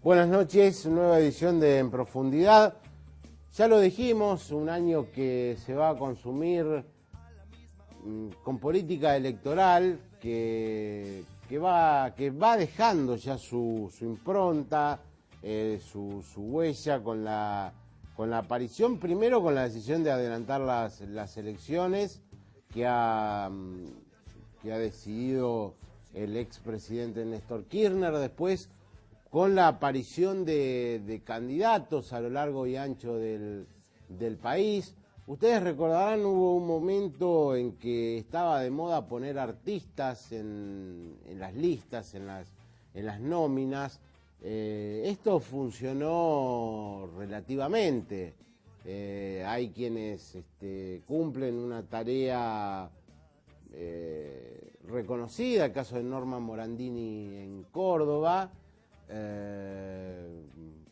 Buenas noches, nueva edición de En Profundidad. Ya lo dijimos, un año que se va a consumir con política electoral que va dejando ya su impronta, su huella con la aparición, primero con la decisión de adelantar las elecciones que ha decidido el expresidente Néstor Kirchner, después con la aparición de candidatos a lo largo y ancho del país. Ustedes recordarán, hubo un momento en que estaba de moda poner artistas en las listas, en las nóminas. Esto funcionó relativamente. Hay quienes cumplen una tarea reconocida, el caso de Norma Morandini en Córdoba,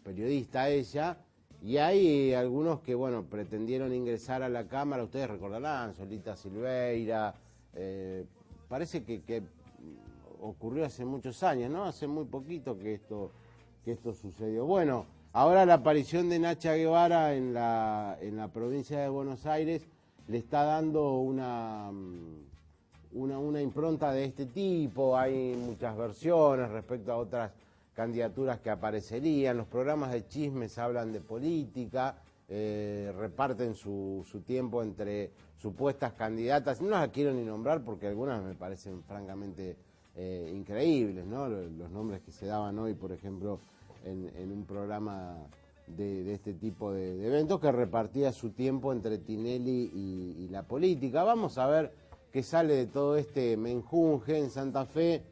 periodista ella, y hay algunos que, bueno, pretendieron ingresar a la Cámara, ustedes recordarán, Solita Silveira, parece que ocurrió hace muchos años, ¿no? Hace muy poquito que esto sucedió. Bueno, ahora la aparición de Nacha Guevara en la provincia de Buenos Aires le está dando una impronta de este tipo. Hay muchas versiones respecto a otras candidaturas que aparecerían. Los programas de chismes hablan de política, reparten su tiempo entre supuestas candidatas. No las quiero ni nombrar porque algunas me parecen francamente increíbles, ¿no? Los nombres que se daban hoy, por ejemplo, en un programa de este tipo de eventos, que repartía su tiempo entre Tinelli y la política. Vamos a ver qué sale de todo este menjunje. En Santa Fe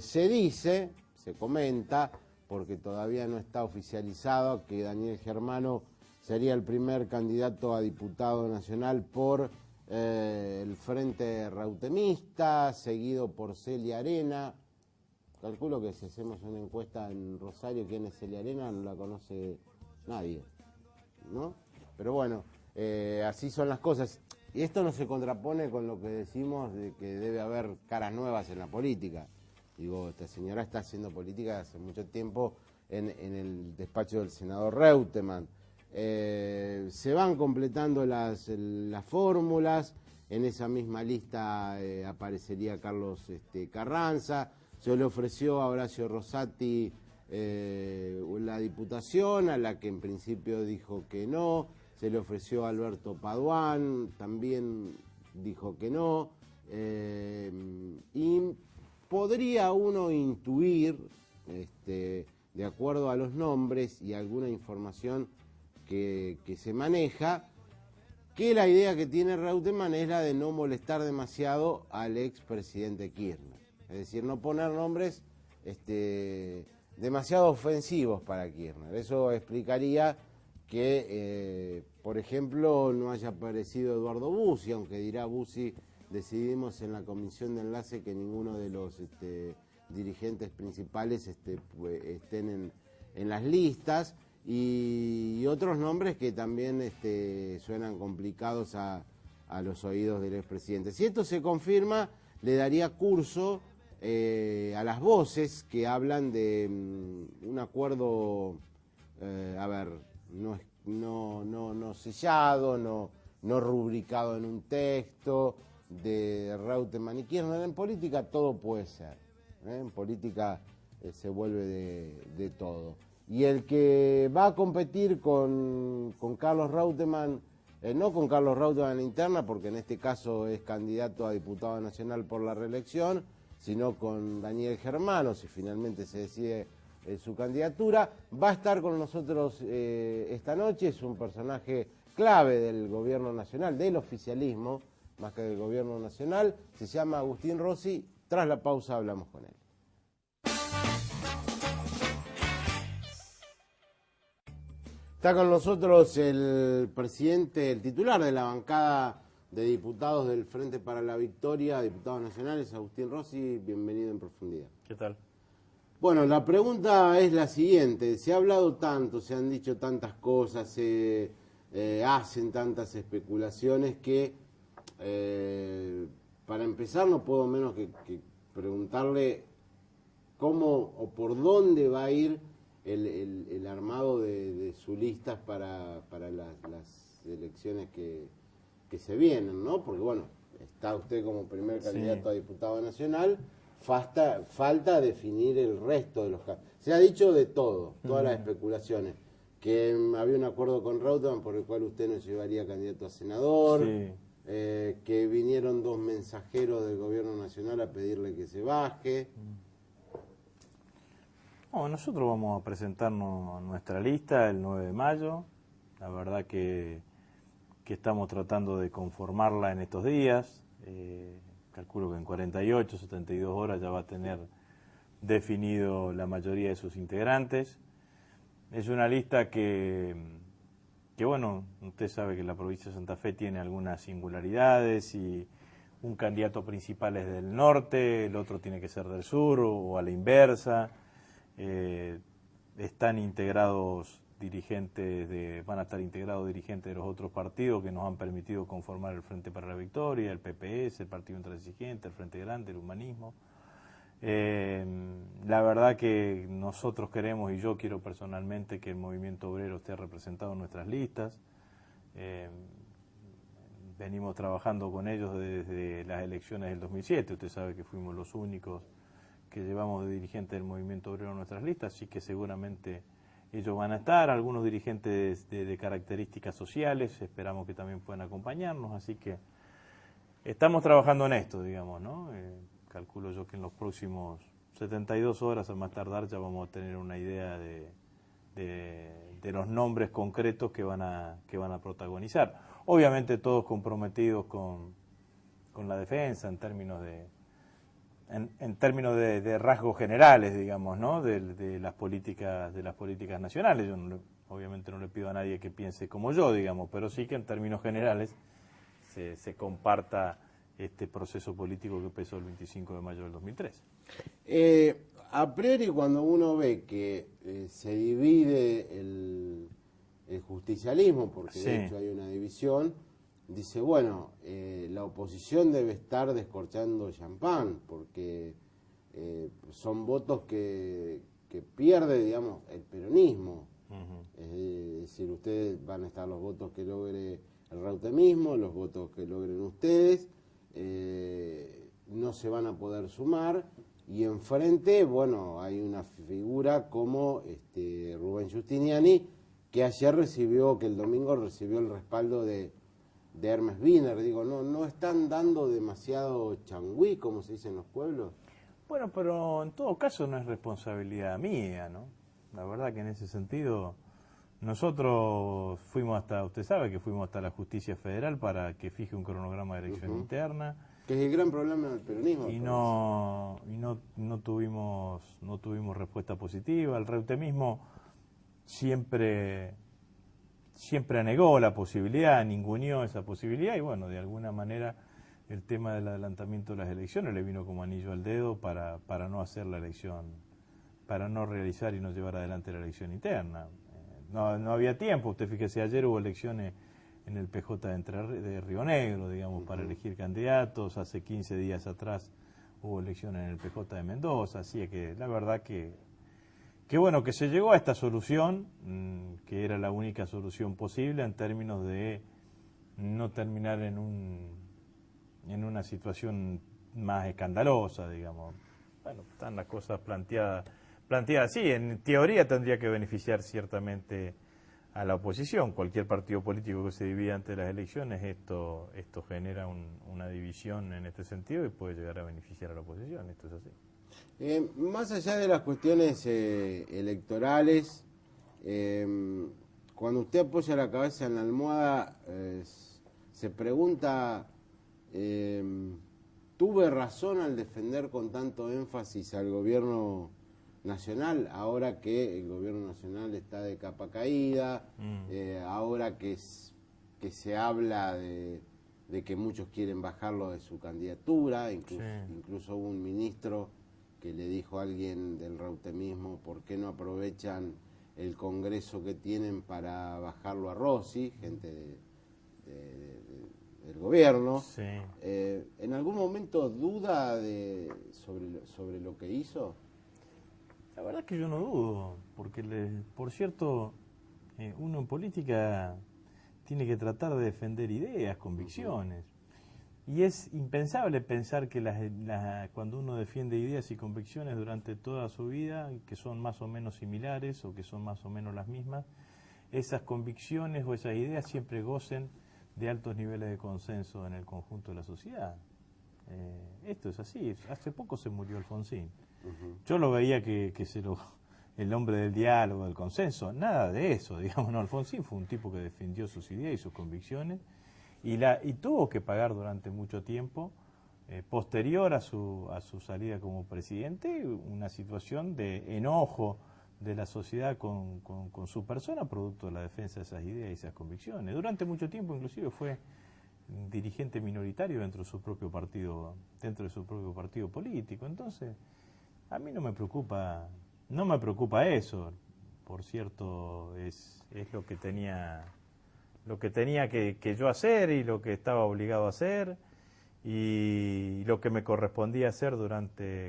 se comenta, porque todavía no está oficializado, que Daniel Germano sería el primer candidato a diputado nacional por el Frente Reutemista, seguido por Celia Arena. Calculo que si hacemos una encuesta en Rosario, ¿quién es Celia Arena? No la conoce nadie, ¿no? Pero bueno, así son las cosas. Y esto no se contrapone con lo que decimos de que debe haber caras nuevas en la política. Digo, esta señora está haciendo política hace mucho tiempo en el despacho del senador Reutemann. Se van completando las fórmulas. En esa misma lista aparecería Carlos Carranza. Se le ofreció a Horacio Rosati la diputación, a la que en principio dijo que no. Se le ofreció a Alberto Paduán, también dijo que no. Y podría uno intuir, de acuerdo a los nombres y alguna información que se maneja, que la idea que tiene Reutemann es la de no molestar demasiado al expresidente Kirchner. Es decir, no poner nombres demasiado ofensivos para Kirchner. Eso explicaría que, por ejemplo, no haya aparecido Eduardo Bussi, aunque dirá Bussi, decidimos en la comisión de enlace que ninguno de los dirigentes principales estén en las listas, y otros nombres que también suenan complicados a los oídos del expresidente. Si esto se confirma, le daría curso a las voces que hablan de un acuerdo, no sellado, no rubricado en un texto, de Reutemann y Kirchner. En política todo puede ser, en política se vuelve de todo. Y el que va a competir con Carlos Reutemann, no con Carlos Reutemann en interna, porque en este caso es candidato a diputado nacional por la reelección, sino con Daniel Germano, si finalmente se decide su candidatura, va a estar con nosotros esta noche. Es un personaje clave del gobierno nacional, del oficialismo, más que del gobierno nacional. Se llama Agustín Rossi. Tras la pausa hablamos con él. Está con nosotros el presidente, el titular de la bancada de diputados del Frente para la Victoria, diputados nacionales, Agustín Rossi. Bienvenido en Profundidad. ¿Qué tal? Bueno, la pregunta es la siguiente. Se ha hablado tanto, se han dicho tantas cosas, se hacen tantas especulaciones que, para empezar, no puedo menos que preguntarle cómo o por dónde va a ir el armado de sus listas para las elecciones que se vienen, ¿no? Porque bueno, está usted como primer candidato a diputado nacional, falta definir el resto de los casos. Se ha dicho de todo, todas las especulaciones, que había un acuerdo con Reutemann por el cual usted no llevaría candidato a senador, que vinieron 2 mensajeros del gobierno nacional a pedirle que se baje. No, nosotros vamos a presentarnos nuestra lista el 9 de mayo, la verdad que estamos tratando de conformarla en estos días, calculo que en 48, 72 horas ya va a tener definido la mayoría de sus integrantes. Es una lista que bueno, usted sabe que la provincia de Santa Fe tiene algunas singularidades y un candidato principal es del norte, el otro tiene que ser del sur o a la inversa. Están integrados van a estar integrados dirigentes de los otros partidos que nos han permitido conformar el Frente para la Victoria, el PPS, el Partido Intransigente, el Frente Grande, el Humanismo. La verdad que nosotros queremos, y yo quiero personalmente, que el movimiento obrero esté representado en nuestras listas. Venimos trabajando con ellos desde las elecciones del 2007, usted sabe que fuimos los únicos que llevamos de dirigentes del movimiento obrero en nuestras listas, así que seguramente ellos van a estar, algunos dirigentes de características sociales, esperamos que también puedan acompañarnos, así que estamos trabajando en esto, digamos, ¿no? Calculo yo que en los próximos 72 horas, al más tardar, ya vamos a tener una idea de los nombres concretos que van a protagonizar. Obviamente todos comprometidos con la defensa en términos de rasgos generales, digamos, ¿no? de las políticas nacionales. Yo obviamente no le pido a nadie que piense como yo, digamos, pero sí que en términos generales se comparta este proceso político que empezó el 25 de mayo del 2003. A priori, cuando uno ve que se divide el justicialismo, porque de hecho hay una división, dice, bueno, la oposición debe estar descorchando champán, porque son votos que pierde, digamos, el peronismo. Es decir, ustedes van a estar los votos que logre el reutemismo, los votos que logren ustedes, no se van a poder sumar, y enfrente, bueno, hay una figura como Rubén Giustiniani, que el domingo recibió el respaldo de Hermes Wiener. Digo, no están dando demasiado changüí, como se dice en los pueblos. Bueno, pero en todo caso no es responsabilidad mía, ¿no? La verdad que en ese sentido nosotros usted sabe que fuimos hasta la Justicia Federal para que fije un cronograma de elección interna. Que es el gran problema del peronismo. Y no tuvimos respuesta positiva. El reutemismo siempre negó la posibilidad, ninguneó esa posibilidad, y bueno, de alguna manera el tema del adelantamiento de las elecciones le vino como anillo al dedo para no hacer la elección, para no realizar y no llevar adelante la elección interna. No había tiempo. Usted fíjese, ayer hubo elecciones en el PJ de Río Negro, digamos, para elegir candidatos. Hace 15 días atrás hubo elecciones en el PJ de Mendoza, así que la verdad que bueno, que se llegó a esta solución, que era la única solución posible en términos de no terminar en una situación más escandalosa, digamos. Bueno, están las cosas planteadas así. En teoría tendría que beneficiar ciertamente a la oposición. Cualquier partido político que se divida ante las elecciones, esto genera una división en este sentido y puede llegar a beneficiar a la oposición. Esto es así. Más allá de las cuestiones electorales, cuando usted apoya la cabeza en la almohada, se pregunta, ¿tuve razón al defender con tanto énfasis al gobierno nacional, ahora que el gobierno nacional está de capa caída, ahora que se habla de que muchos quieren bajarlo de su candidatura, incluso hubo un ministro que le dijo a alguien del reutemismo, ¿por qué no aprovechan el congreso que tienen para bajarlo a Rossi, gente del gobierno? ¿En algún momento duda sobre lo que hizo? La verdad es que yo no dudo, porque, por cierto, uno en política tiene que tratar de defender ideas, convicciones. Y es impensable pensar que cuando uno defiende ideas y convicciones durante toda su vida, que son más o menos similares o que son más o menos las mismas, esas convicciones o esas ideas siempre gocen de altos niveles de consenso en el conjunto de la sociedad. Esto es así. Hace poco se murió Alfonsín. Yo lo veía el hombre del diálogo, del consenso, nada de eso, digamos. No, Alfonsín fue un tipo que defendió sus ideas y sus convicciones y tuvo que pagar durante mucho tiempo, posterior a su salida como presidente, una situación de enojo de la sociedad con su persona, producto de la defensa de esas ideas y esas convicciones. Durante mucho tiempo, inclusive, fue dirigente minoritario dentro de su propio partido político. Entonces, a mí no me preocupa eso. Por cierto, es lo que tenía que yo hacer y lo que estaba obligado a hacer y lo que me correspondía hacer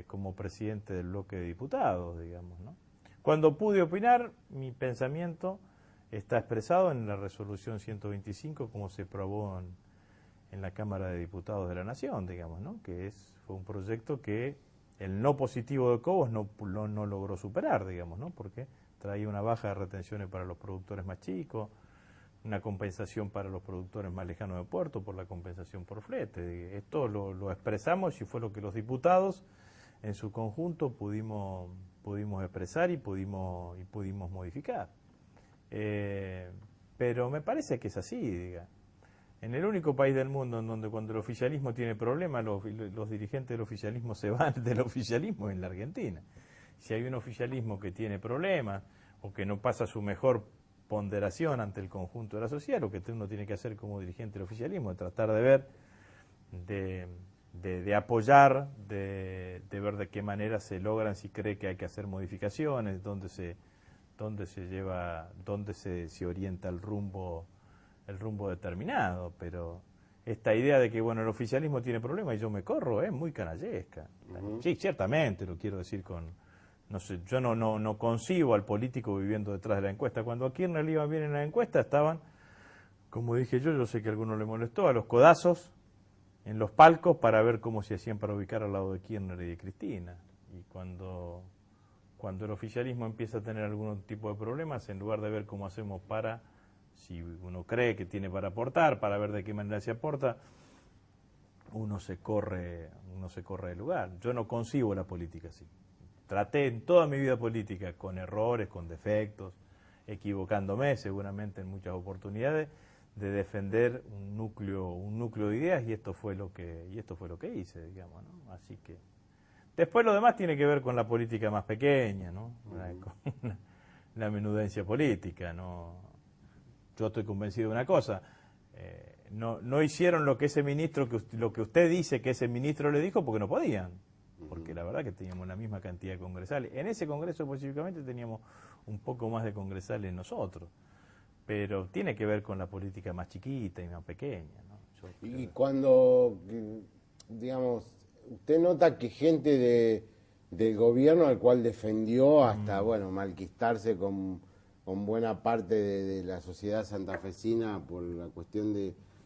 como presidente del bloque de diputados, digamos, ¿no? Cuando pude opinar, mi pensamiento está expresado en la resolución 125, como se aprobó en la Cámara de Diputados de la Nación, digamos, ¿no? Fue un proyecto que el no positivo de Cobos no logró superar, digamos, ¿no? Porque traía una baja de retenciones para los productores más chicos, una compensación para los productores más lejanos de puerto por la compensación por flete. Esto lo expresamos y fue lo que los diputados en su conjunto pudimos expresar y pudimos modificar. Pero me parece que es así, diga. En el único país del mundo en donde cuando el oficialismo tiene problemas, los dirigentes del oficialismo se van del oficialismo, en la Argentina. Si hay un oficialismo que tiene problemas o que no pasa su mejor ponderación ante el conjunto de la sociedad, lo que uno tiene que hacer como dirigente del oficialismo es tratar de ver, de apoyar, de ver de qué manera se logran, si cree que hay que hacer modificaciones, dónde se orienta el rumbo determinado. Pero esta idea de que bueno, el oficialismo tiene problemas y yo me corro es muy canallesca. Sí, ciertamente, lo quiero decir no sé, yo no concibo al político viviendo detrás de la encuesta. Cuando a Kirchner le iba bien en la encuesta, estaban, como dije yo sé que a alguno le molestó, a los codazos en los palcos para ver cómo se hacían para ubicar al lado de Kirchner y de Cristina. Y cuando el oficialismo empieza a tener algún tipo de problemas, en lugar de ver cómo hacemos si uno cree que tiene para aportar, para ver de qué manera se aporta, uno se corre del lugar. Yo no concibo la política así. Traté en toda mi vida política, con errores, con defectos, equivocándome seguramente en muchas oportunidades, de defender un núcleo de ideas, y esto fue lo que hice, digamos, ¿no? Así que después lo demás tiene que ver con la política más pequeña, ¿no? Con la menudencia política, ¿no? Yo estoy convencido de una cosa, no hicieron lo que ese ministro, lo que usted dice que ese ministro le dijo, porque no podían. Porque la verdad que teníamos la misma cantidad de congresales. En ese congreso específicamente teníamos un poco más de congresales nosotros, pero tiene que ver con la política más chiquita y más pequeña, ¿no? Y cuando, digamos, usted nota que gente del gobierno al cual defendió hasta, bueno, malquistarse con buena parte de la sociedad santafesina por la cuestión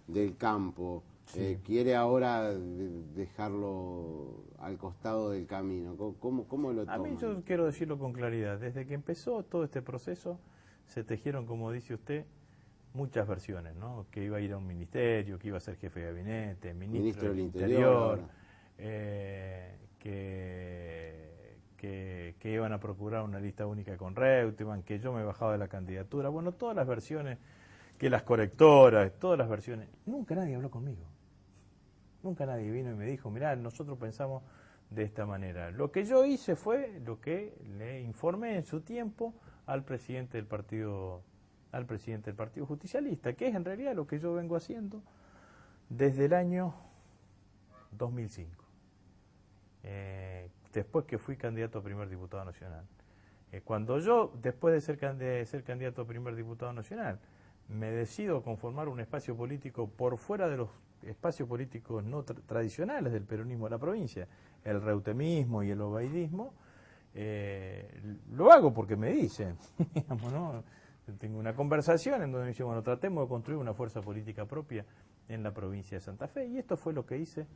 del campo, sí, quiere ahora dejarlo al costado del camino. ¿Cómo lo toma? A mí, yo quiero decirlo con claridad, desde que empezó todo este proceso se tejieron, como dice usted, muchas versiones, ¿no? Que iba a ir a un ministerio, que iba a ser jefe de gabinete, ministro del Interior, que iban a procurar una lista única con Reutemann, que yo me bajaba de la candidatura. Bueno, todas las versiones, que las correctoras, todas las versiones. Nunca nadie habló conmigo. Nunca nadie vino y me dijo, mirá, nosotros pensamos de esta manera. Lo que yo hice fue lo que le informé en su tiempo al presidente del partido justicialista, que es en realidad lo que yo vengo haciendo desde el año 2005. Después que fui candidato a primer diputado nacional. Cuando yo, después de ser candidato a primer diputado nacional, me decido a conformar un espacio político por fuera de los espacios políticos no tradicionales del peronismo de la provincia, el reutemismo y el obaidismo, lo hago porque me dicen, digamos, ¿no? Tengo una conversación en donde me dicen, bueno, tratemos de construir una fuerza política propia en la provincia de Santa Fe, y esto fue lo que hice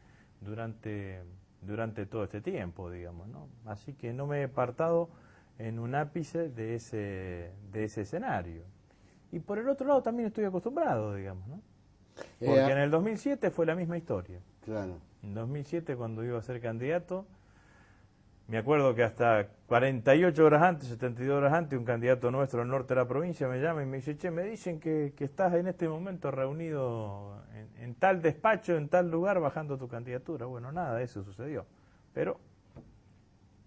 durante todo este tiempo, digamos, ¿no? Así que no me he apartado en un ápice de ese escenario. Y por el otro lado también estoy acostumbrado, digamos, ¿no? Porque en el 2007 fue la misma historia. Claro. En 2007, cuando iba a ser candidato, me acuerdo que hasta 48 horas antes, 72 horas antes, un candidato nuestro del norte de la provincia me llama y me dice, che, me dicen que estás en este momento reunido en tal despacho, en tal lugar, bajando tu candidatura. Bueno, nada, eso sucedió. Pero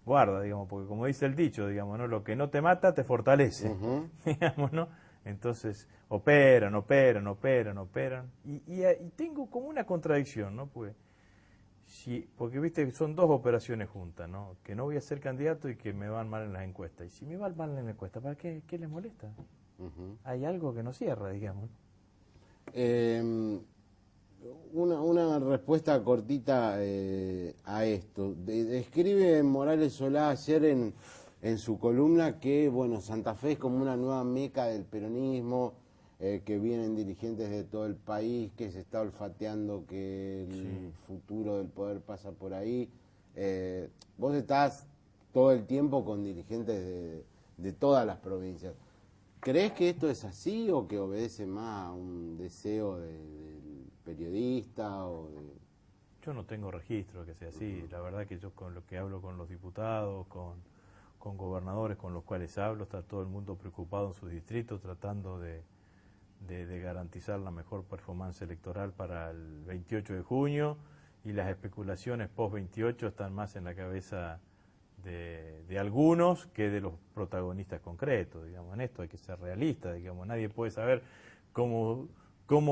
guarda, digamos, porque como dice el dicho, digamos, ¿no? Lo que no te mata te fortalece, digamos, ¿no? Entonces, operan. Y tengo como una contradicción, ¿no? Pues, porque, viste, son dos operaciones juntas, ¿no? Que no voy a ser candidato y que me van mal en las encuestas. Y si me va mal en las encuestas, ¿para qué les molesta? Hay algo que no cierra, digamos. Una respuesta cortita a esto. Describe Morales Solá ayer en su columna que, bueno, Santa Fe es como una nueva meca del peronismo, que vienen dirigentes de todo el país, que se está olfateando que el futuro del poder pasa por ahí. Vos estás todo el tiempo con dirigentes de todas las provincias. ¿Crees que esto es así o que obedece más a un deseo del periodista? Yo no tengo registro que sea así. La verdad que yo con lo que hablo con los diputados, con gobernadores con los cuales hablo, está todo el mundo preocupado en su distrito tratando de garantizar la mejor performance electoral para el 28 de junio, y las especulaciones post-28 están más en la cabeza de algunos que de los protagonistas concretos, digamos. En esto hay que ser realista, digamos. Nadie puede saber cómo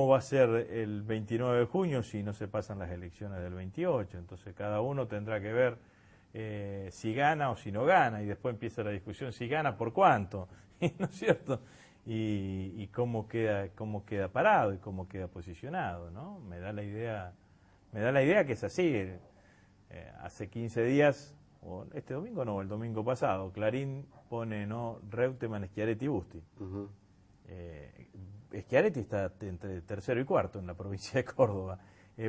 va a ser el 29 de junio si no se pasan las elecciones del 28. Entonces cada uno tendrá que ver si gana o si no gana, y después empieza la discusión si gana por cuánto, ¿no es cierto? Y cómo queda parado y cómo queda posicionado, ¿no? Me da la idea que es así. Hace 15 días, o este domingo no, el domingo pasado, Clarín pone, ¿no?, Reutemann, Schiaretti y Busti. Schiaretti está entre tercero y cuarto en la provincia de Córdoba.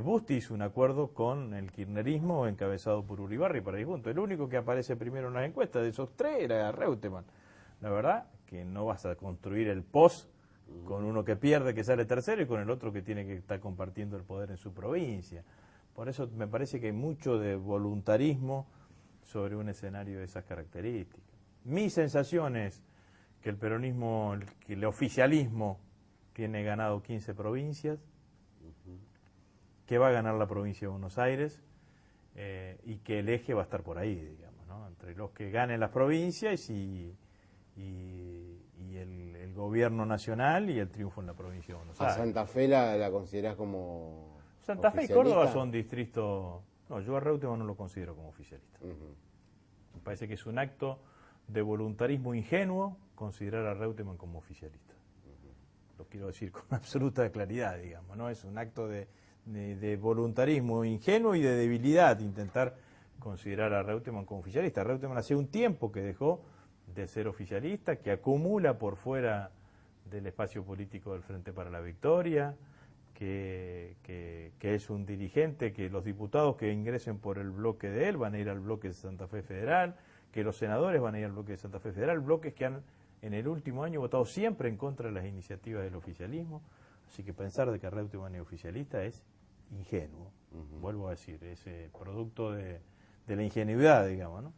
Busti hizo un acuerdo con el kirchnerismo encabezado por Uribarri para ir juntos. El único que aparece primero en las encuestas de esos tres era Reutemann. La verdad que no vas a construir el post con uno que pierde, que sale tercero, y con el otro que tiene que estar compartiendo el poder en su provincia. Por eso me parece que hay mucho de voluntarismo sobre un escenario de esas características. Mi sensación es que el peronismo, que el oficialismo tiene ganado 15 provincias, que va a ganar la provincia de Buenos Aires, y que el eje va a estar por ahí, digamos, ¿no? Entre los que ganen las provincias y el gobierno nacional y el triunfo en la provincia de Buenos Aires. ¿A Santa Fe la considerás como Santa Fe y Córdoba son distritos... No, yo a Reutemann no lo considero como oficialista. Me parece que es un acto de voluntarismo ingenuo considerar a Reutemann como oficialista. Lo quiero decir con absoluta claridad, digamos, ¿no? Es un acto de voluntarismo ingenuo y de debilidad intentar considerar a Reutemann como oficialista. Reutemann hace un tiempo que dejó de ser oficialista, que acumula por fuera del espacio político del Frente para la Victoria, que es un dirigente, que los diputados que ingresen por el bloque de él van a ir al bloque de Santa Fe Federal, que los senadores van a ir al bloque de Santa Fe Federal, bloques que han en el último año votado siempre en contra de las iniciativas del oficialismo. Así que pensar de que Reutemann es oficialista es ingenuo, vuelvo a decir, es producto de la ingenuidad, digamos, ¿no?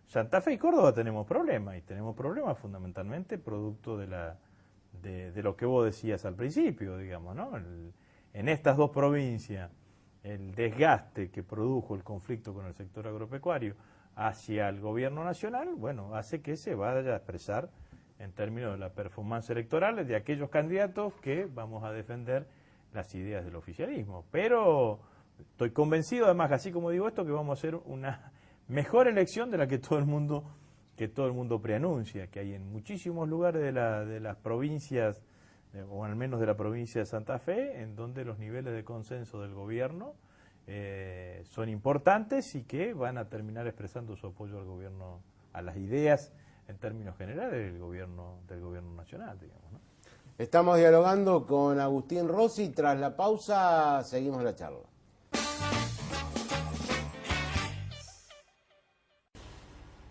Santa Fe y Córdoba tenemos problemas, y tenemos problemas fundamentalmente producto de lo que vos decías al principio, digamos, ¿no? En estas dos provincias, el desgaste que produjo el conflicto con el sector agropecuario hacia el gobierno nacional, bueno, hace que se vaya a expresar en términos de la performance electoral de aquellos candidatos que vamos a defender las ideas del oficialismo. Pero estoy convencido, además, así como digo esto, que vamos a hacer una mejor elección de la que todo el mundo preanuncia, que hay en muchísimos lugares de las provincias, o al menos de la provincia de Santa Fe, en donde los niveles de consenso del gobierno son importantes y que van a terminar expresando su apoyo al gobierno a las ideas en términos generales del gobierno nacional, digamos, ¿no? Estamos dialogando con Agustín Rossi. Tras la pausa, seguimos la charla.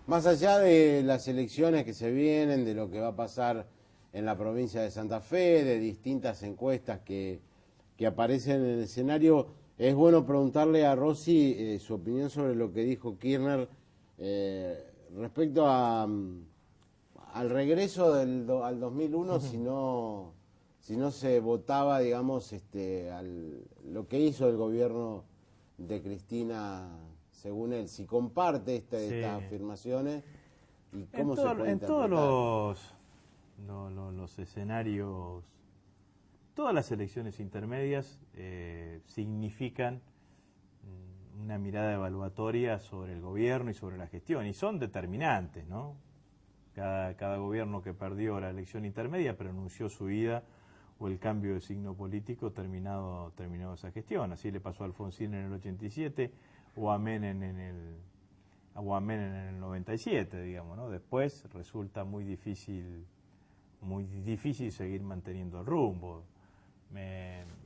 Más allá de las elecciones que se vienen, de lo que va a pasar en la provincia de Santa Fe, de distintas encuestas que aparecen en el escenario, es bueno preguntarle a Rossi su opinión sobre lo que dijo Kirchner respecto al regreso al 2001, si no se votaba, digamos, lo que hizo el gobierno de Cristina, según él, si comparte estas afirmaciones y cómo se puede en todos interpretar. los escenarios, todas las elecciones intermedias significan una mirada evaluatoria sobre el gobierno y sobre la gestión, y son determinantes, ¿no? Cada gobierno que perdió la elección intermedia pronunció su ida o el cambio de signo político terminado esa gestión. Así le pasó a Alfonsín en el 87 o a Menem en el 97, digamos, ¿no? Después resulta muy difícil seguir manteniendo el rumbo.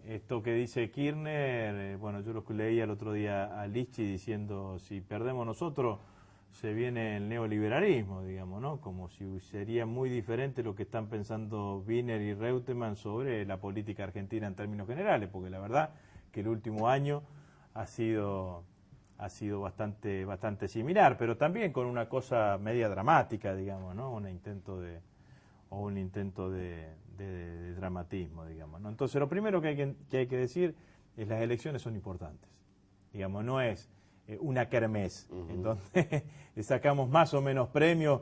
Esto que dice Kirchner, bueno, yo lo que leía el otro día a Lichi diciendo, si perdemos nosotros, se viene el neoliberalismo, digamos, ¿no? Como si sería muy diferente lo que están pensando Wiener y Reutemann sobre la política argentina en términos generales, porque la verdad que el último año ha sido bastante similar, pero también con una cosa media dramática, digamos, ¿no? Un intento de dramatismo, digamos, ¿no? Entonces, lo primero que hay que decir es las elecciones son importantes. Digamos, no es una kermés, en donde sacamos más o menos premios,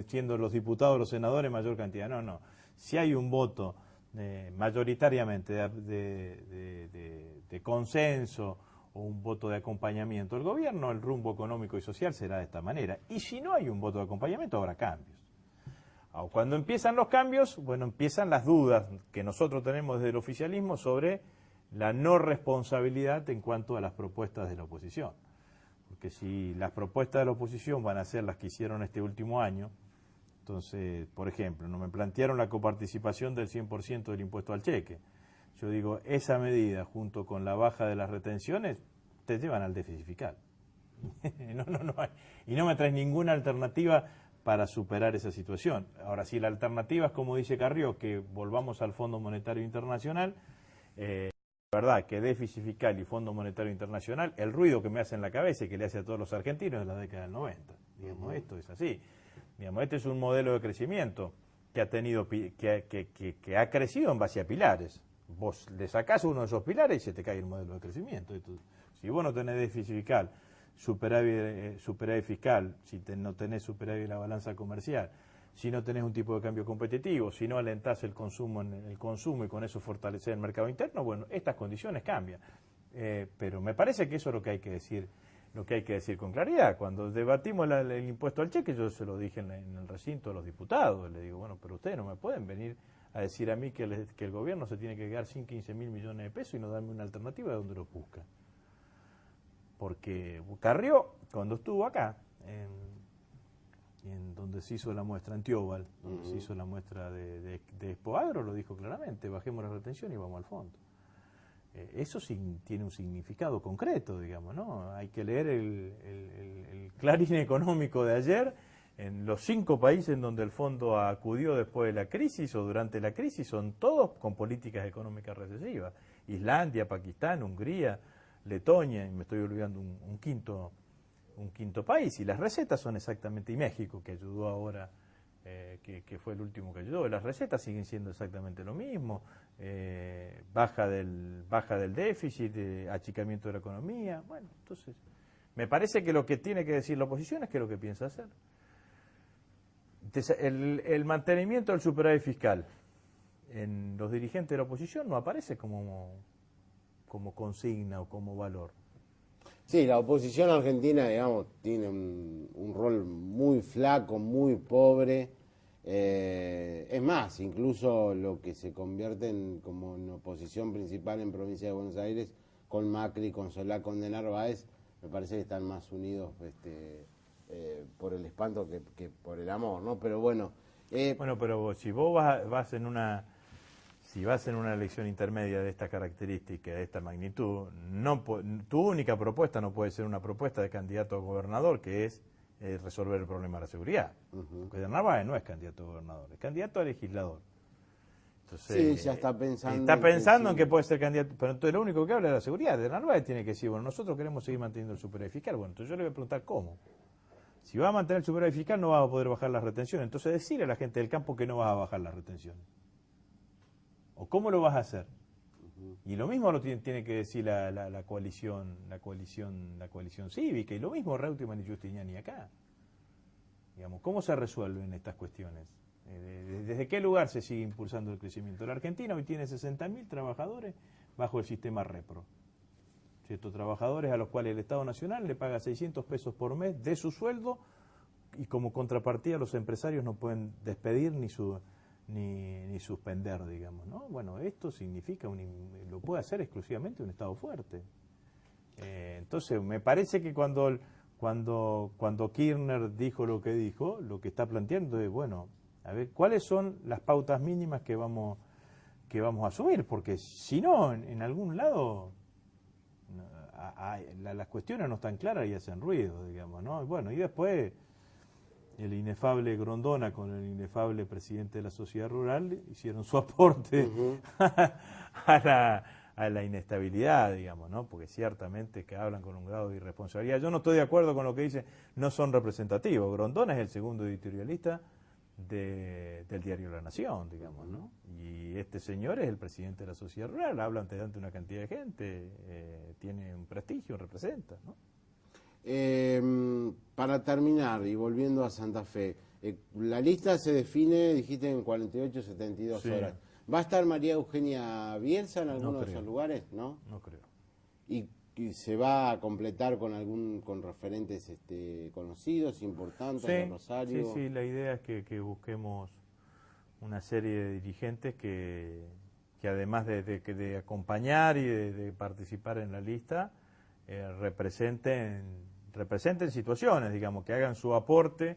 siendo los diputados, los senadores, mayor cantidad. No. Si hay un voto mayoritariamente de consenso o un voto de acompañamiento del gobierno, el rumbo económico y social será de esta manera. Y si no hay un voto de acompañamiento, habrá cambios. Cuando empiezan los cambios, bueno, empiezan las dudas que nosotros tenemos desde el oficialismo sobre la no responsabilidad en cuanto a las propuestas de la oposición. Porque si las propuestas de la oposición van a ser las que hicieron este último año, entonces, por ejemplo, no me plantearon la coparticipación del 100% del impuesto al cheque. Yo digo, esa medida junto con la baja de las retenciones te llevan al déficit fiscal. No hay. Y no me traes ninguna alternativa para superar esa situación. Ahora, si la alternativa es, como dice Carrió, que volvamos al Fondo Monetario Internacional, la verdad que déficit fiscal y Fondo Monetario Internacional, el ruido que me hace en la cabeza y que le hace a todos los argentinos es la década del 90. Digamos, esto es así. Digamos, este es un modelo de crecimiento que ha tenido que ha crecido en base a pilares. Vos le sacás uno de esos pilares y se te cae el modelo de crecimiento. Entonces, si vos no tenés déficit fiscal, superávit fiscal, si no tenés superávit en la balanza comercial, si no tenés un tipo de cambio competitivo, si no alentás el consumo y con eso fortalecer el mercado interno, bueno, estas condiciones cambian. Pero me parece que eso es lo que hay que decir con claridad. Cuando debatimos el impuesto al cheque, yo se lo dije en el recinto a los diputados, le digo, bueno, pero ustedes no me pueden venir a decir a mí que el gobierno se tiene que quedar sin 15.000 millones de pesos y no darme una alternativa de donde lo busca. Porque Carrió, cuando estuvo acá, en donde se hizo la muestra, en Tióbal, donde se hizo la muestra de Expoagro, lo dijo claramente, bajemos la retención y vamos al fondo. Eso tiene un significado concreto, digamos, ¿no? Hay que leer el Clarín económico de ayer, en los 5 países en donde el fondo acudió después de la crisis o durante la crisis, son todos con políticas económicas recesivas. Islandia, Pakistán, Hungría, Letonia, y me estoy olvidando un quinto país, y las recetas son exactamente, y México, que ayudó ahora, que fue el último que ayudó, las recetas siguen siendo exactamente lo mismo, baja del déficit, achicamiento de la economía. Bueno, entonces, me parece que lo que tiene que decir la oposición es qué es lo que piensa hacer. El mantenimiento del superávit fiscal en los dirigentes de la oposición no aparece como consigna o como valor. Sí, la oposición argentina, digamos, tiene un rol muy flaco, muy pobre. Es más, incluso lo que se convierte como en oposición principal en provincia de Buenos Aires, con Macri, con Solá, con de Narváez, me parece que están más unidos por el espanto que por el amor, ¿no? Pero bueno. Bueno, pero si vos vas en una elección intermedia de esta característica, de esta magnitud, tu única propuesta no puede ser una propuesta de candidato a gobernador, que es resolver el problema de la seguridad. Porque de Narváez no es candidato a gobernador, es candidato a legislador. Entonces, sí, ya está pensando. Está pensando en que puede ser candidato, pero entonces lo único que habla es de la seguridad. De Narváez tiene que decir, bueno, nosotros queremos seguir manteniendo el superávit fiscal. Bueno, entonces yo le voy a preguntar cómo. Si vas a mantener el superávit fiscal no vas a poder bajar las retenciones. Entonces decirle a la gente del campo que no vas a bajar las retenciones. ¿O cómo lo vas a hacer? Y lo mismo lo tiene que decir la coalición cívica, y lo mismo Reutemann y Giustiniani acá. Digamos, ¿cómo se resuelven estas cuestiones? ¿Desde qué lugar se sigue impulsando el crecimiento? La Argentina hoy tiene 60.000 trabajadores bajo el sistema REPRO. Estos trabajadores a los cuales el Estado Nacional le paga 600 pesos por mes de su sueldo, y como contrapartida los empresarios no pueden despedir ni suspender, digamos, ¿no? Bueno, esto significa, lo puede hacer exclusivamente un Estado fuerte. Entonces, me parece que cuando Kirchner dijo lo que dijo, lo que está planteando es, bueno, a ver, ¿cuáles son las pautas mínimas que vamos a asumir? Porque si no, en algún lado las cuestiones no están claras y hacen ruido, digamos, ¿no? Bueno, y después el inefable Grondona con el inefable presidente de la Sociedad Rural hicieron su aporte a la inestabilidad, digamos, ¿no? Porque ciertamente que hablan con un grado de irresponsabilidad. Yo no estoy de acuerdo con lo que dicen, no son representativos. Grondona es el segundo editorialista del diario La Nación, digamos, ¿no? Y este señor es el presidente de la Sociedad Rural, habla ante una cantidad de gente, tiene un prestigio, representa, ¿no? Para terminar, y volviendo a Santa Fe, la lista se define, dijiste, en 48, 72 horas. ¿Va a estar María Eugenia Bielsa en alguno de esos lugares? No, no creo. ¿Y se va a completar con referentes conocidos, importantes, de Rosario? Sí, la idea es que busquemos una serie de dirigentes que además de acompañar y de participar en la lista, representen situaciones, digamos, que hagan su aporte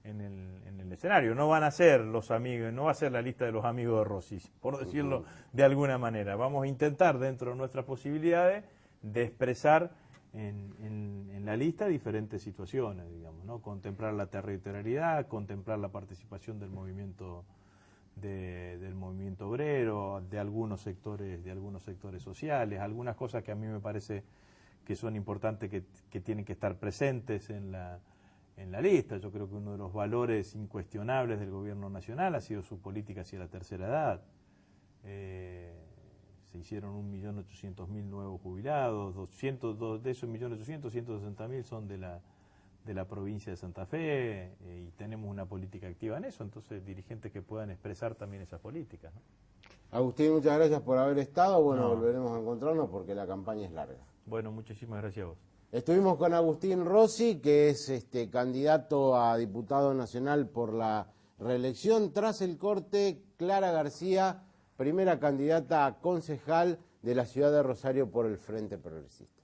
en el escenario. No van a ser los amigos, no va a ser la lista de los amigos de Rossi, por decirlo de alguna manera. Vamos a intentar, dentro de nuestras posibilidades, de expresar en la lista diferentes situaciones, digamos, ¿no? Contemplar la territorialidad, contemplar la participación del movimiento obrero, de algunos sectores sociales, algunas cosas que a mí me parece que son importantes, que tienen que estar presentes en la lista. Yo creo que uno de los valores incuestionables del gobierno nacional ha sido su política hacia la tercera edad. Se hicieron 1.800.000 nuevos jubilados, de esos 1.800.000, 160.000 son de la provincia de Santa Fe, y tenemos una política activa en eso, entonces dirigentes que puedan expresar también esas políticas, ¿no? Agustín, muchas gracias por haber estado. Bueno, volveremos a encontrarnos porque la campaña es larga. Bueno, muchísimas gracias a vos. Estuvimos con Agustín Rossi, que es candidato a diputado nacional por la reelección. Tras el corte, Clara García, primera candidata a concejal de la ciudad de Rosario por el Frente Progresista.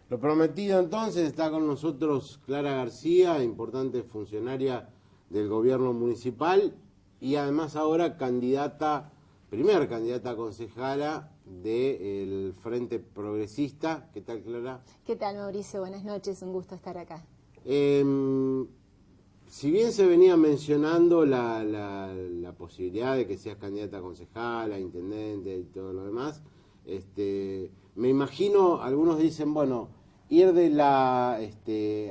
Lo prometido entonces, está con nosotros Clara García, importante funcionaria del gobierno municipal y además ahora primera candidata a concejala del Frente Progresista. ¿Qué tal, Clara? ¿Qué tal, Mauricio? Buenas noches, un gusto estar acá. Si bien se venía mencionando la posibilidad de que seas candidata a concejala, intendente y todo lo demás, me imagino, algunos dicen, bueno, ir de la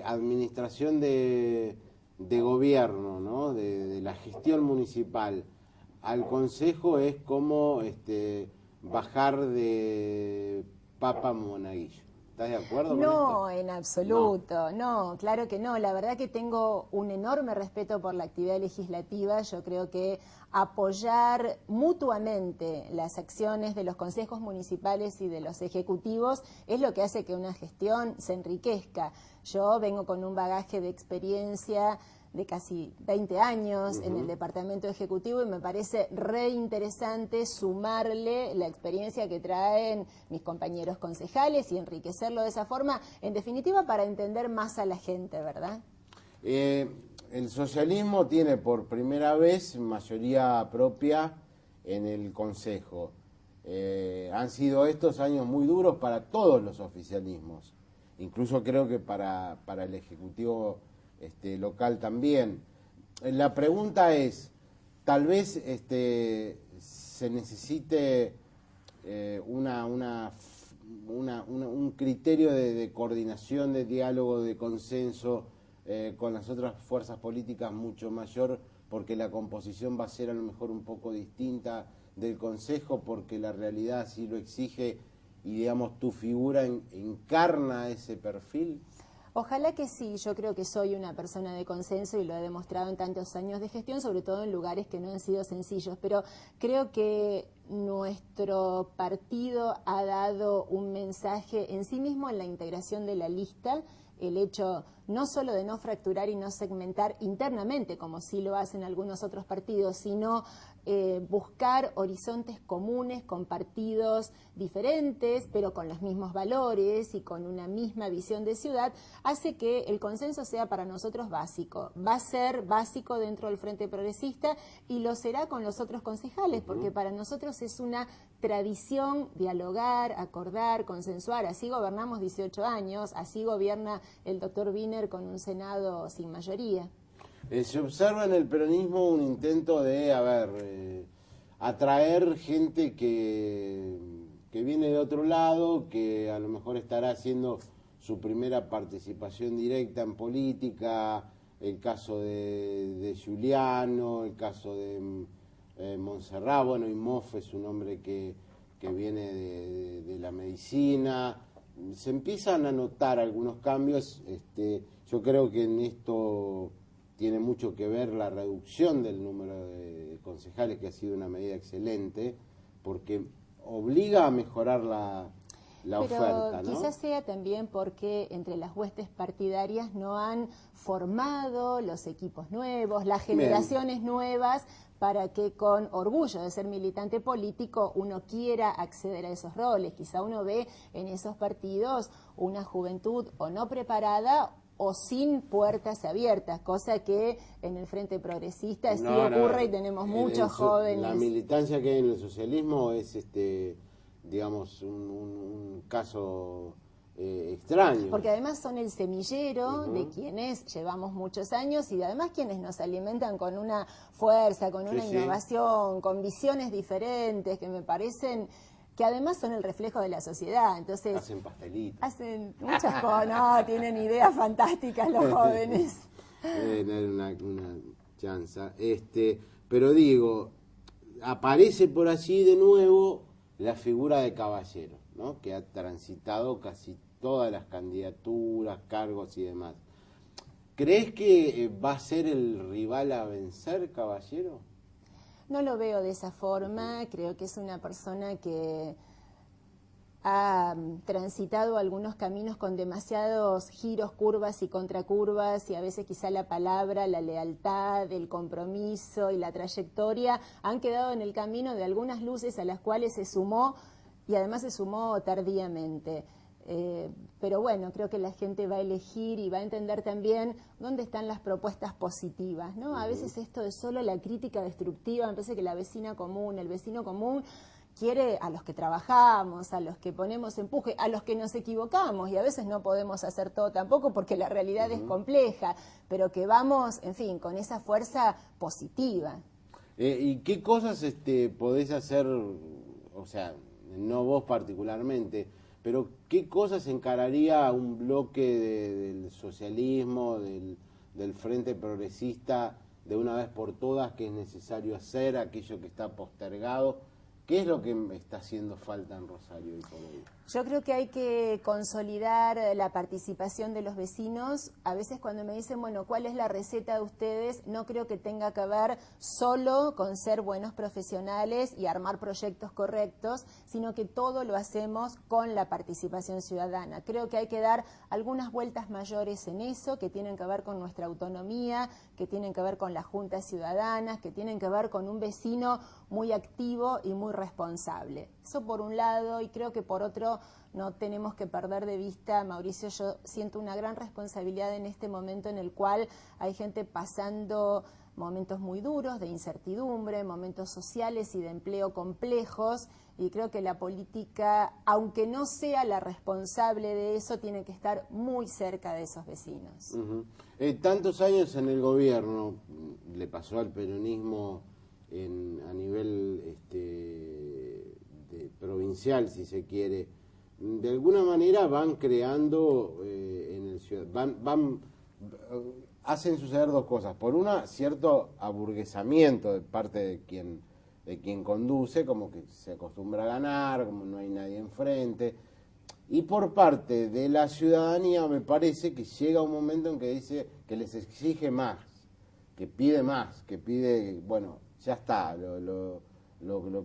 administración de gobierno, ¿no? de la gestión municipal al consejo es como bajar de papa a monaguillo. ¿Estás de acuerdo con esto? No, en absoluto, no, claro que no. La verdad que tengo un enorme respeto por la actividad legislativa. Yo creo que apoyar mutuamente las acciones de los consejos municipales y de los ejecutivos es lo que hace que una gestión se enriquezca. Yo vengo con un bagaje de experiencia de casi 20 años en el Departamento Ejecutivo y me parece re interesante sumarle la experiencia que traen mis compañeros concejales y enriquecerlo de esa forma, en definitiva para entender más a la gente, ¿verdad? El socialismo tiene por primera vez mayoría propia en el Consejo. Han sido estos años muy duros para todos los oficialismos, incluso creo que para el Ejecutivo local también. La pregunta es, tal vez se necesite un criterio de coordinación, de diálogo, de consenso con las otras fuerzas políticas mucho mayor, porque la composición va a ser a lo mejor un poco distinta del Consejo, porque la realidad así lo exige y, digamos, tu figura encarna ese perfil. Ojalá que sí, yo creo que soy una persona de consenso y lo he demostrado en tantos años de gestión, sobre todo en lugares que no han sido sencillos, pero creo que nuestro partido ha dado un mensaje en sí mismo en la integración de la lista, el hecho no solo de no fracturar y no segmentar internamente, como sí lo hacen algunos otros partidos, sino buscar horizontes comunes con partidos diferentes, pero con los mismos valores y con una misma visión de ciudad, hace que el consenso sea para nosotros básico. Va a ser básico dentro del Frente Progresista y lo será con los otros concejales, porque para nosotros es una tradición dialogar, acordar, consensuar. Así gobernamos 18 años, así gobierna el doctor Wiener con un Senado sin mayoría. Se observa en el peronismo un intento de, atraer gente que viene de otro lado, que a lo mejor estará haciendo su primera participación directa en política, el caso de Giuliano, el caso de Montserrat, bueno, y Moff es un hombre que viene de la medicina. Se empiezan a notar algunos cambios. Yo creo que en esto tiene mucho que ver la reducción del número de concejales, que ha sido una medida excelente, porque obliga a mejorar la oferta, ¿no? Quizás sea también porque entre las huestes partidarias no han formado los equipos nuevos, las generaciones nuevas, para que con orgullo de ser militante político uno quiera acceder a esos roles. Quizá uno ve en esos partidos una juventud o no preparada o sin puertas abiertas, cosa que en el Frente Progresista sí ocurre y tenemos muchos jóvenes. La militancia que hay en el socialismo es, digamos, un caso extraño. Porque además son el semillero de quienes llevamos muchos años y además quienes nos alimentan con una fuerza, con una innovación, con visiones diferentes que me parecen que además son el reflejo de la sociedad. Entonces hacen pastelitos. Hacen muchas cosas, no, tienen ideas fantásticas los jóvenes. Una chanza. Pero digo, aparece por allí de nuevo la figura de Caballero, ¿no? Que ha transitado casi todas las candidaturas, cargos y demás. ¿Crees que va a ser el rival a vencer, Caballero? No lo veo de esa forma, creo que es una persona que ha transitado algunos caminos con demasiados giros, curvas y contracurvas, y a veces quizá la palabra, la lealtad, el compromiso y la trayectoria han quedado en el camino de algunas luces a las cuales se sumó, y además se sumó tardíamente. Pero bueno, creo que la gente va a elegir y va a entender también dónde están las propuestas positivas, ¿no? A veces esto es solo la crítica destructiva, me parece que la vecina común, el vecino común quiere a los que trabajamos, a los que ponemos empuje, a los que nos equivocamos, y a veces no podemos hacer todo tampoco porque la realidad es compleja, pero que vamos, en fin, con esa fuerza positiva. ¿Y qué cosas podés hacer, o sea, no vos particularmente, pero qué cosas encararía un bloque del socialismo, del Frente Progresista, de una vez por todas, que es necesario hacer, aquello que está postergado? ¿Qué es lo que está haciendo falta en Rosario hoy por hoy? Yo creo que hay que consolidar la participación de los vecinos. A veces cuando me dicen, bueno, ¿cuál es la receta de ustedes? No creo que tenga que ver solo con ser buenos profesionales y armar proyectos correctos, sino que todo lo hacemos con la participación ciudadana. Creo que hay que dar algunas vueltas mayores en eso, que tienen que ver con nuestra autonomía, que tienen que ver con las juntas ciudadanas, que tienen que ver con un vecino muy activo y muy responsable. Eso por un lado, y creo que por otro no tenemos que perder de vista, Mauricio, yo siento una gran responsabilidad en este momento en el cual hay gente pasando momentos muy duros de incertidumbre, momentos sociales y de empleo complejos, y creo que la política, aunque no sea la responsable de eso, tiene que estar muy cerca de esos vecinos. Tantos años en el gobierno, le pasó al peronismo a nivel provincial, si se quiere, de alguna manera van creando hacen suceder dos cosas. Por una, cierto aburguesamiento de parte de quien conduce, como que se acostumbra a ganar, como no hay nadie enfrente. Y por parte de la ciudadanía me parece que llega un momento en que dice que les exige más, que pide, bueno, ya está, lo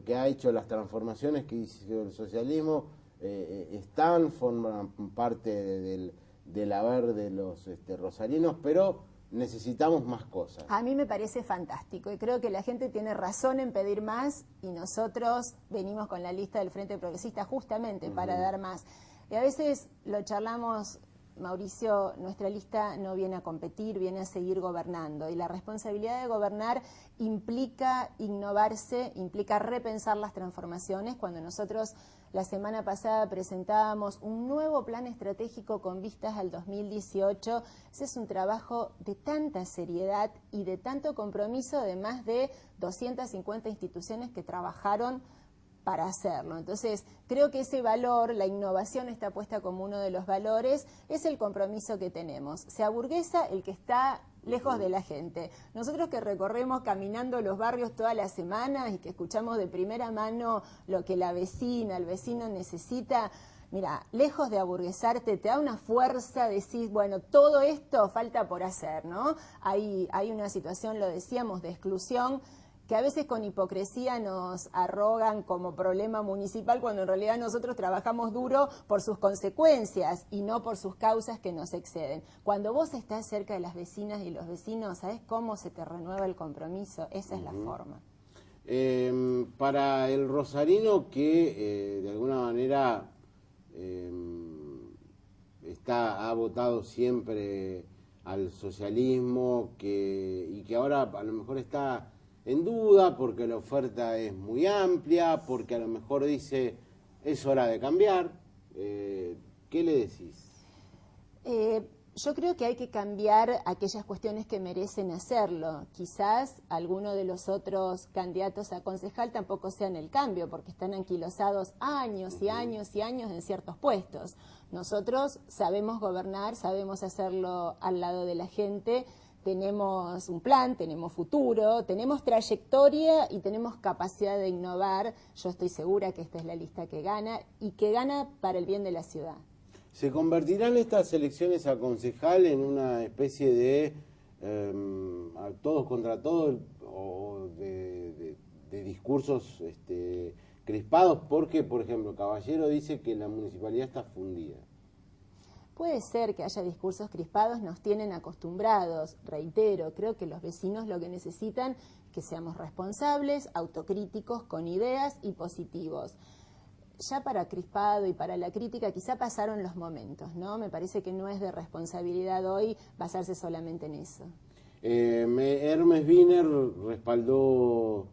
que ha hecho, las transformaciones que hizo el socialismo forman parte del haber de los rosarinos, pero necesitamos más cosas. A mí me parece fantástico y creo que la gente tiene razón en pedir más y nosotros venimos con la lista del Frente Progresista justamente para dar más. Y a veces lo charlamos, Mauricio, nuestra lista no viene a competir, viene a seguir gobernando y la responsabilidad de gobernar implica innovarse, implica repensar las transformaciones. Cuando nosotros la semana pasada presentábamos un nuevo plan estratégico con vistas al 2018, ese es un trabajo de tanta seriedad y de tanto compromiso de más de 250 instituciones que trabajaron para hacerlo. Entonces, creo que ese valor, la innovación está puesta como uno de los valores, es el compromiso que tenemos. Se aburguesa el que está lejos de la gente. Nosotros que recorremos caminando los barrios todas las semanas y que escuchamos de primera mano lo que la vecina, el vecino necesita, mira, lejos de aburguesarte, te da una fuerza, decís, bueno, todo esto falta por hacer, ¿no? Hay una situación, lo decíamos, de exclusión, que a veces con hipocresía nos arrogan como problema municipal cuando en realidad nosotros trabajamos duro por sus consecuencias y no por sus causas que nos exceden. Cuando vos estás cerca de las vecinas y los vecinos, ¿sabés cómo se te renueva el compromiso? Esa es la forma. Para el rosarino que de alguna manera ha votado siempre al socialismo y que ahora a lo mejor está en duda porque la oferta es muy amplia, porque a lo mejor dice es hora de cambiar, ¿qué le decís? Yo creo que hay que cambiar aquellas cuestiones que merecen hacerlo. Quizás alguno de los otros candidatos a concejal tampoco sean el cambio, porque están anquilosados años y años y años en ciertos puestos. Nosotros sabemos gobernar, sabemos hacerlo al lado de la gente. Tenemos un plan, tenemos futuro, tenemos trayectoria y tenemos capacidad de innovar. Yo estoy segura que esta es la lista que gana y que gana para el bien de la ciudad. ¿Se convertirán estas elecciones a concejal en una especie de todos contra todos o de discursos crispados? Porque, por ejemplo, Caballero dice que la municipalidad está fundida. Puede ser que haya discursos crispados, nos tienen acostumbrados, reitero, creo que los vecinos lo que necesitan es que seamos responsables, autocríticos, con ideas y positivos. Ya para crispado y para la crítica quizá pasaron los momentos, ¿no? Me parece que no es de responsabilidad hoy basarse solamente en eso. Hermes Wiener respaldó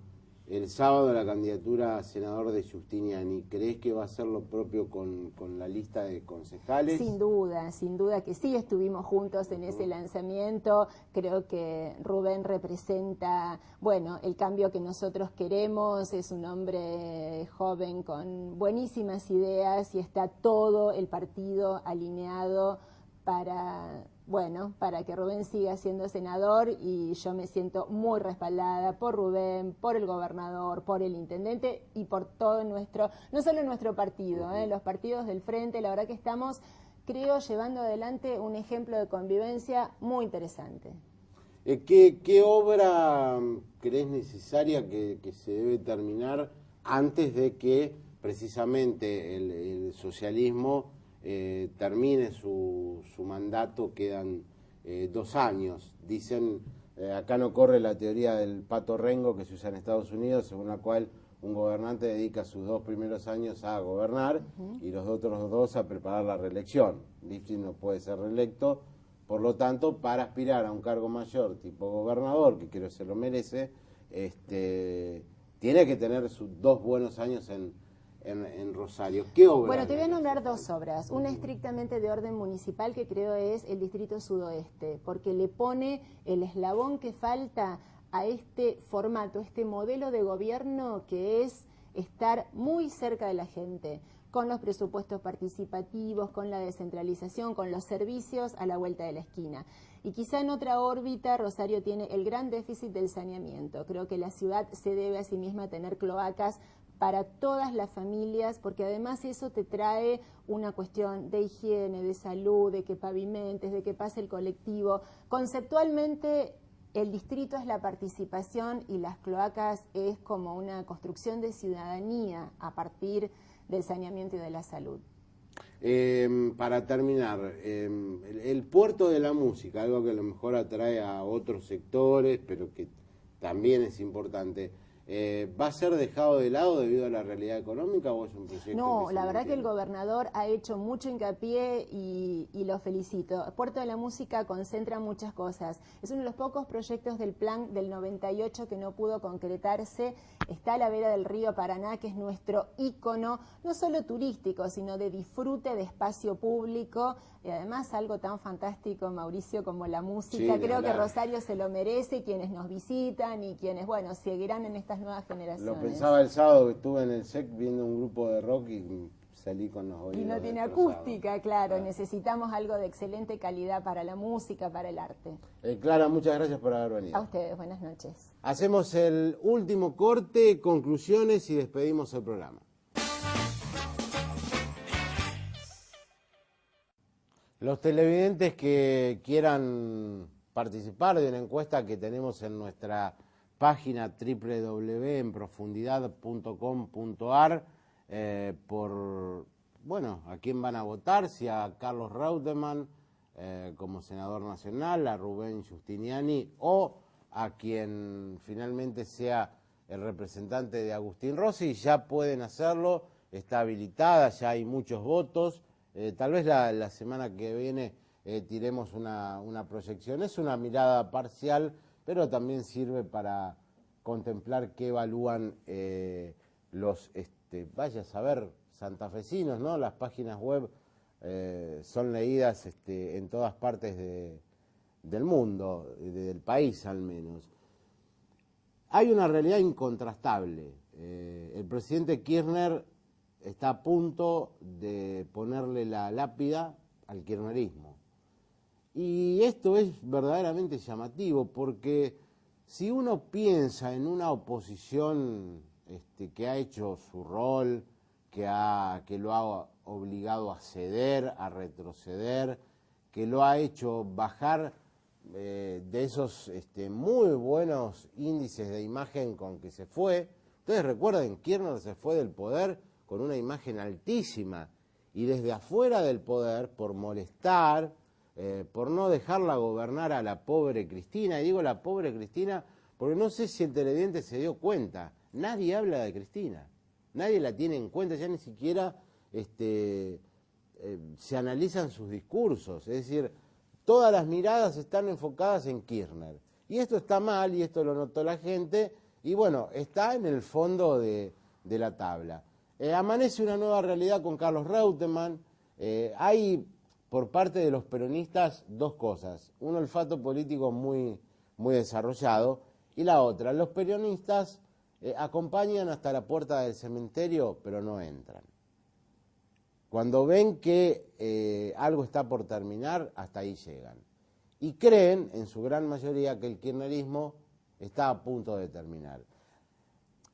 el sábado la candidatura a senador de Giustiniani. ¿Crees que va a hacer lo propio con la lista de concejales? Sin duda que sí, estuvimos juntos en ese lanzamiento. Creo que Rubén representa, bueno, el cambio que nosotros queremos. Es un hombre joven con buenísimas ideas y está todo el partido alineado para bueno, para que Rubén siga siendo senador, y yo me siento muy respaldada por Rubén, por el gobernador, por el intendente y por todo nuestro, no solo nuestro partido, los partidos del frente. La verdad que estamos, creo, llevando adelante un ejemplo de convivencia muy interesante. ¿Qué obra crees necesaria que se debe terminar antes de que precisamente el socialismo termine su mandato? Quedan 2 años. Dicen, acá no corre la teoría del pato rengo que se usa en Estados Unidos, según la cual un gobernante dedica sus 2 primeros años a gobernar y los otros 2 a preparar la reelección. Lifshitz no puede ser reelecto, por lo tanto, para aspirar a un cargo mayor tipo gobernador, que creo se lo merece, tiene que tener sus 2 buenos años en Rosario. ¿Qué obra? Bueno, te voy a nombrar 2 obras. Una estrictamente de orden municipal, que creo es el Distrito Sudoeste, porque le pone el eslabón que falta a este formato, este modelo de gobierno, que es estar muy cerca de la gente, con los presupuestos participativos, con la descentralización, con los servicios a la vuelta de la esquina. Y quizá en otra órbita, Rosario tiene el gran déficit del saneamiento. Creo que la ciudad se debe a sí misma tener cloacas para todas las familias, porque además eso te trae una cuestión de higiene, de salud, de que pavimentes, de que pase el colectivo. Conceptualmente, el distrito es la participación y las cloacas es como una construcción de ciudadanía a partir del saneamiento y de la salud. Para terminar, el puerto de la música, algo que a lo mejor atrae a otros sectores, pero que también es importante, ¿va a ser dejado de lado debido a la realidad económica o es un proyecto? No, la verdad que el gobernador ha hecho mucho hincapié y lo felicito. Puerto de la Música concentra muchas cosas. Es uno de los pocos proyectos del plan del 98 que no pudo concretarse. Está a la vera del río Paraná, que es nuestro ícono, no solo turístico, sino de disfrute de espacio público. Y además algo tan fantástico, Mauricio, como la música. Sí, creo que Rosario se lo merece, quienes nos visitan y quienes, bueno, seguirán en estas nuevas generaciones. Lo pensaba el sábado que estuve en el SEC viendo un grupo de rock y salí con los oídos. Y no tiene destrozados. acústica, claro. Necesitamos algo de excelente calidad para la música, para el arte. Clara, muchas gracias por haber venido. A ustedes, buenas noches. Hacemos el último corte, conclusiones y despedimos el programa. Los televidentes que quieran participar de una encuesta que tenemos en nuestra página www.enprofundidad.com.ar bueno, a quién van a votar, si a Carlos Reutemann como senador nacional, a Rubén Giustiniani o a quien finalmente sea el representante de Agustín Rossi. Ya pueden hacerlo, está habilitada, ya hay muchos votos. Tal vez la semana que viene tiremos una proyección. Es una mirada parcial, pero también sirve para contemplar qué evalúan los, vaya a saber, santafesinos, ¿no? Las páginas web son leídas en todas partes del mundo, del país al menos. Hay una realidad incontrastable. El presidente Kirchner está a punto de ponerle la lápida al kirchnerismo. Y esto es verdaderamente llamativo, porque si uno piensa en una oposición que ha hecho su rol, que lo ha obligado a ceder, a retroceder, que lo ha hecho bajar de esos muy buenos índices de imagen con que se fue. Ustedes recuerden, Kirchner se fue del poder con una imagen altísima, y desde afuera del poder, por molestar, por no dejarla gobernar a la pobre Cristina, y digo la pobre Cristina porque no sé si el televidente se dio cuenta, nadie habla de Cristina, nadie la tiene en cuenta, ya ni siquiera se analizan sus discursos, es decir, todas las miradas están enfocadas en Kirchner, y esto está mal, y esto lo notó la gente, y bueno, está en el fondo de la tabla. Amanece una nueva realidad con Carlos Reutemann. Hay por parte de los peronistas 2 cosas, un olfato político muy desarrollado, y la otra, los peronistas acompañan hasta la puerta del cementerio, pero no entran. Cuando ven que algo está por terminar, hasta ahí llegan. y creen, en su gran mayoría, que el kirchnerismo está a punto de terminar.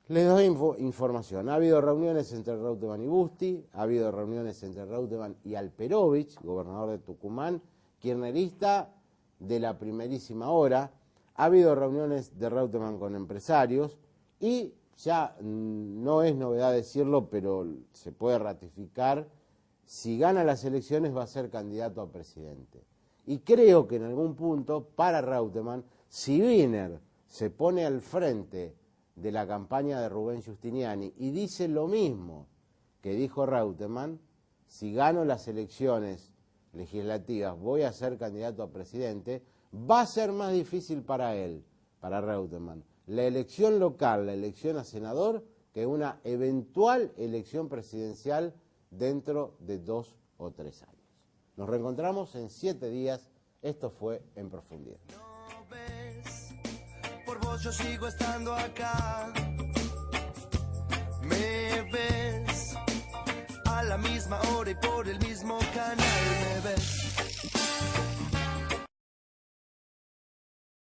Les doy información. Ha habido reuniones entre Reutemann y Busti, ha habido reuniones entre Reutemann y Alperovich, gobernador de Tucumán, kirchnerista de la primerísima hora. Ha habido reuniones de Reutemann con empresarios y ya no es novedad decirlo, pero se puede ratificar, si gana las elecciones va a ser candidato a presidente. Y creo que en algún punto, para Reutemann, si Wiener se pone al frente de la campaña de Rubén Giustiniani y dice lo mismo que dijo Reutemann, si gano las elecciones legislativas voy a ser candidato a presidente, va a ser más difícil para él, para Reutemann, la elección local, la elección a senador, que una eventual elección presidencial dentro de 2 o 3 años. Nos reencontramos en 7 días. Esto fue En Profundidad. No ves, por vos yo sigo estando acá. Me ves a la misma hora y por el mismo canal. Me ves.